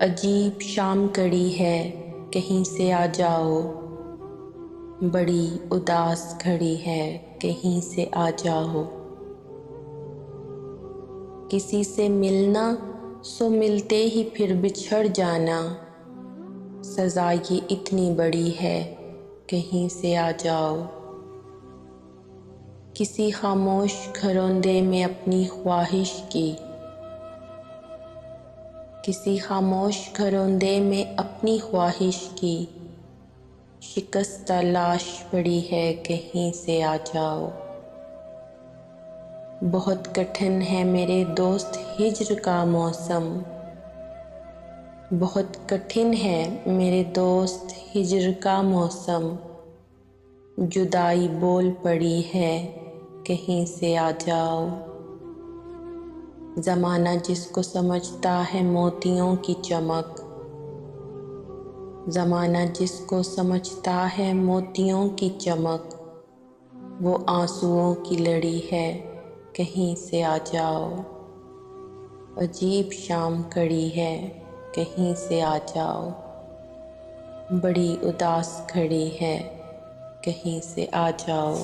عجیب شام کڑی ہے کہیں سے آ جاؤ، بڑی اداس کھڑی ہے کہیں سے آ جاؤ۔ کسی سے ملنا سو ملتے ہی پھر بچھڑ جانا، سزا یہ اتنی بڑی ہے کہیں سے آ جاؤ۔ کسی خاموش گھروندے میں اپنی خواہش کی، کسی خاموش گھروندے میں اپنی خواہش کی، شکستہ لاش پڑی ہے کہیں سے آ جاؤ۔ بہت کٹھن ہے میرے دوست ہجر کا موسم، بہت کٹھن ہے میرے دوست ہجر کا موسم، جدائی بول پڑی ہے کہیں سے آ جاؤ۔ زمانہ جس کو سمجھتا ہے موتیوں کی چمک، زمانہ جس کو سمجھتا ہے موتیوں کی چمک، وہ آنسوؤں کی لڑی ہے کہیں سے آ جاؤ۔ عجیب شام کڑی ہے کہیں سے آ جاؤ، بڑی اداس کھڑی ہے کہیں سے آ جاؤ۔